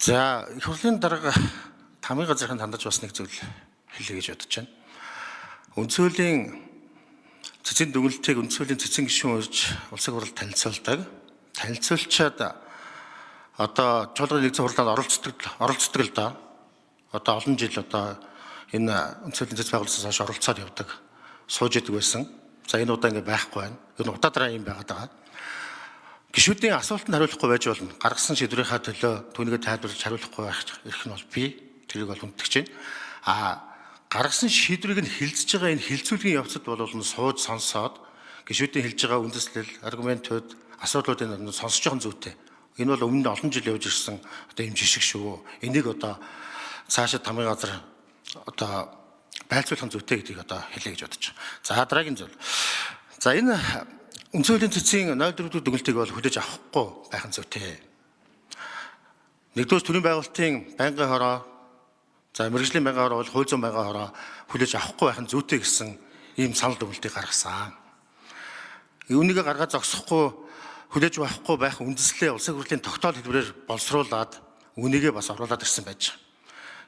За их хурлын дарга тамгын газрын хандаж бас нэг зүйл хэлье гэж бодож байна. Үндсэн хуулийн цэцэн дүгнэлтийг үндсэн хуулийн цэцэн гишүүн урьж улсын хурлд танилцуулдаг. Танилцуулчаад одоо чуулганы нэгдсэн хурлаар оролцдог л да. Одоо олон жил одоо энэ үндсэн хуулийн цэцэн байгууллагаас хойш оролцоод явдаг. Сууж идэг байсан. За энэ удаа ингэ байхгүй байна. Энэ удаадраа юм байгаад байгаа. Гишүүдийн асуултанд хариулахгүй байж болно. Гаргасан шийдвэрийнхаа төлөө түүнийг тайлбарлаж хариулахгүй байх эрх нь бол бий. Тэрийг бол хүндэж байна. Гаргасан шийдвэрийг нь хилцэж байгаа энэ хилцүүлгийн явцад бол сууж сонсоод гишүүдийн хэлж байгаа үндэслэл, аргументууд, асуудлуудыг сонсож байгаа зүйтэй. Энэ бол өмнө олон жил явж ирсэн одоо юм жишг шүү. Энийг одоо цаашаа тамгын газар одоо байлцуулах зүйтэй гэдгийг одоо хэлье гэж бодож байна. За дараагийн зүйл. За энэ үндсэн хуулийн цэцгийн 0.4 дүгнэлтийг бол хүлээж авахгүй байх нь зүйтэй. Нэгдүгээр төрийн байгуулалтын байнгын хороо, за мэргэжлийн байнгын хороо бол хууль зүйн байнгын хороо хүлээж авахгүй байх нь зүйтэй гэсэн ийм санал дүгнэлтийг гаргасан. Үүнийг гаргаад зогсохгүй хүлээж авахгүй байх үндэслэлээ улсын хурлын тогтоол хэлбэрээр боловсруулад үүнийгээ бас оруулаад ирсэн байж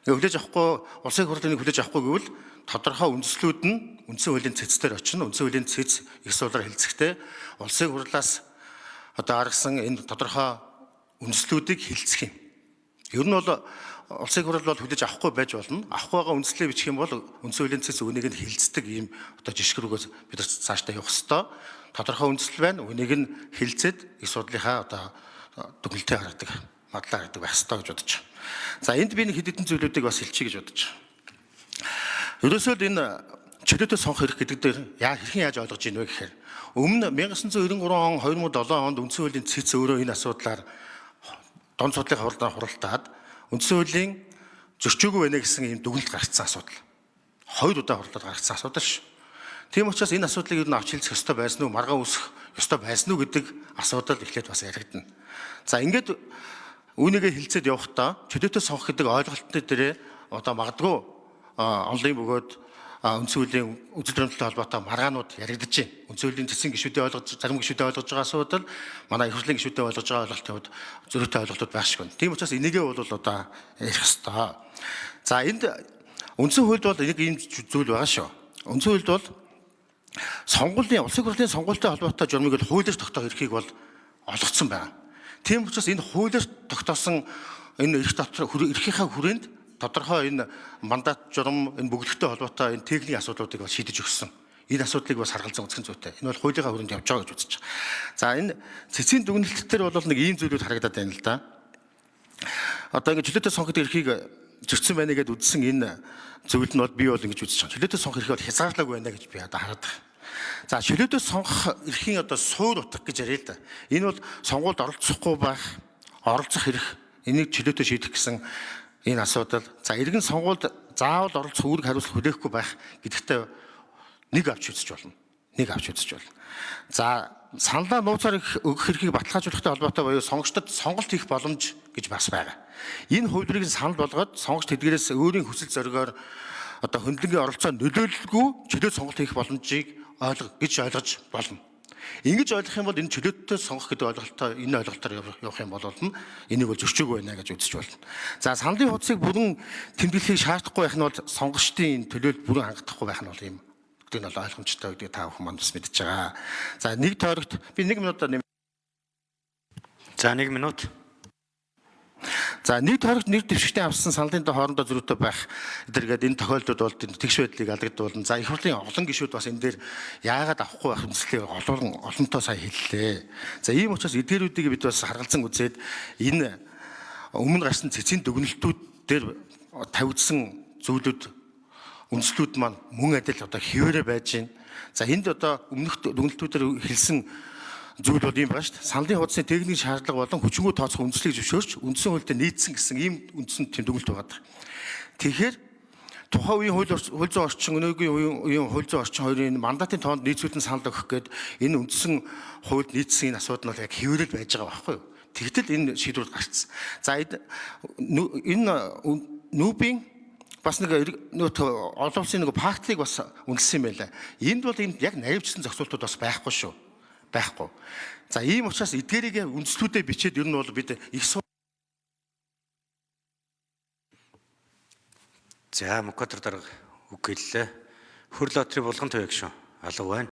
байгаа. Хүлээж авахгүй улсын хурлын хүлээж авахгүй гэвэл тодорхой үндэслүүд нь үндсэн хуулийн цэцээр очино. Үндсэн хуулийн цэц их суулаар хэлцэхдээ улсын хурлаас одоо гаргасан энэ тодорхой үндэслүүдийг хэлцэх юм. Ер нь бол улсын хурл бол хүлээж авахгүй байж болно. Авахгүй байгаа үндэслэлээ бичих юм бол үндсэн хуулийн цэц үнийг нь хэлцдэг ийм одоо жишг рүүгээс бид цаашдаа явах ёстой. Тодорхой үндэслэл байна. Үнийг нь хэлцээд их судлынхаа одоо дүгнэлтээ гаргадаг, мадлаа гаргадаг байх ёстой гэж бодож байна. За энд би нэг хэд хэдэн зүйлүүдийг бас хэлчихье гэж бодож байна. Ерөөсөө энэ чөлөөтэй сонгох хэрэг гэдэг дээр хэрхэн яаж ойлгож ийн вэ гэхээр өмнө 1993 он 2007 онд үндсэн хуулийн цэц өөрөө энэ асуудлаар дон судлалын хурлаар хуралдаад үндсэн хуулийн зөрчөөгүй байна гэсэн ийм дүгнэлт гаргацсан асуудал. 2 удаа хурлаад гаргацсан асуудал ш. Тийм учраас энэ асуудлыг юу н авч хэлцэх ёстой байсан уу, маргаан үүсэх ёстой байсан уу гэдэг асуудал эхлээд бас яригдана. За ингээд үүнийгээ хэлцээд явахдаа чөлөөтэй сонгох гэдэг ойлголттой дээрээ одоо магадгүй онлын бөгөөд үндсэн хуулийн үзэл баримттай холбоотой маргаанууд яригдаж байна. Үндсэн хуулийн цэцэн гишүүдийн зарим гишүүдийн ойлгож байгаа асуудал манай их хурлын гишүүдийн ойлгож байгаа ойлголтууд зөрүүтэй ойлголтууд байх шиг байна. Тийм учраас энийгээ бол одоо ярих ёстой. За энд үндсэн хуульд бол нэг ийм зүйл байгаа шүү. Үндсэн хуульд бол сонгуулийн улсын хурлын сонгуультай холбоотой журмыг бол хуулиар тогтоох эрхийг бол олгоцсон байна. Тийм учраас энэ хуулиар тогтоосон энэ эрхийнхаа хүрээнд тодорхой энэ мандат журам, энэ бүгдэгтэй холбоотой энэ техникийн асуудлуудыг бас шийдэж өгсөн. Энэ асуудлыг бас харгалзан үзэх зүйтэй. Энэ бол хуулийнхаа хүрээнд явж байгаа гэж үзэж байгаа. За энэ цэцгийн дүгнэлтээр бол нэг ийм зүйлүүд харагдаад байна л да. Одоо ингэ чөлөөтэй сонгох эрхийг зөрчсөн байна гэдээ үзсэн энэ зүйл нь бол би бол ингэж үзэж байгаа. Чөлөөтэй сонгох эрхийг бол хязгаарлаагүй байна гэж би одоо хараад байгаа. За чөлөөтэй сонгох эрхийн одоо суур утга гэж яриа л да. Энэ бол сонгуульд оролцохгүй байх, оролцох эрх, энийг чөлөөтэй шийдэх гэсэн энэ асуудал. За иргэн сонгуульд заавал оролцох үүрэг хариуцлага хүлээхгүй байх гэдэгтээ нэг авч үзэж болно. За саналаа нууцаар өгөх эрхийг баталгаажуулахтай холбоотой буюу сонгогчдод сонголт хийх боломж гэж бас байгаа. Энэ хувилбарыг санал болгоод сонгогч тэдгээрээс өөрийн хүсэл зоригоор одоо хөндлөнгийн оролцоо нөлөөлөлгүй чөлөөт сонголт хийх боломжийг ойлгож болно. Ингэж ойлгох юм бол энэ чөлөөттэй сонгох гэдэг ойлголтоор энэ ойлголтоор явах юм бол энийг бол зөрчөөгүй байна гэж үзэж болно. За саналын хуудсыг бүрэн тэмдэглэхийг шаардахгүй байх нь бол сонгогчдын төлөөлөл бүрэн хангагдахгүй байх нь бол ийм гэдэг нь бол ойлгомжтой гэдгийг та бүхэн манд бас мэдж байгаа. За нэг тойрогт би 1 минутаар нэм. За 1 минут. За нэг тойрогт нэр дэвшигчтэй авсан саналын хоорондоо зөрүүтэй байх эдэргээд энэ тохиолдолд бол тэгш байдлыг алдагдуулна. За их хурлын олон гишүүд бас энэ дээр яагаад авахгүй байх үндэслэлийг олонтоо сайн хэллээ. За ийм учраас эдгээрүүдийг бид бас харгалзан үзээд энэ өмнө гарсан цэцгийн дүгнэлтүүд дээр тавигдсан зүйлүүд үндэслүүд маань мөн адил одоо хэвээрээ байж байна. За энд одоо өмнөх дүгнэлтүүдээр хэлсэн зүйл бол юм байна шүү дээ. Саналын хуудасны техникийн шаардлага болон хүчингү тооцох үндэслэлийг зөвшөөрч үндсэн хуульд нийцсэн гэсэн ийм үндсэн тэмдэглэлт байгаа. Тэгэхээр тухайн үеийн хууль зүйн орчин, өнөөгийн үеийн хууль зүйн орчин хоёрын мандатын тоонд нийцүүлэн санал өгөх гээд энэ үндсэн хуульд нийцсэн энэ асуудал нь яг хэвээрэл байж байгаа байхгүй юу? Тэгтэл энэ шийдвэр гарцсан. За энэ нүүбийн бас нэг олон улсын нэг фактлыг бас үнэлсэн юм байлаа. Энд бол энэ яг наривчсан зохицуултууд бас байхгүй шүү. Байхгүй. За ийм учраас эдгээрийг үндэслүүдэд бичээд ер нь бол бид их За Мөкатар дарга үг хэллээ. Хөр лотерей булган тавь гişүн. Алга байна.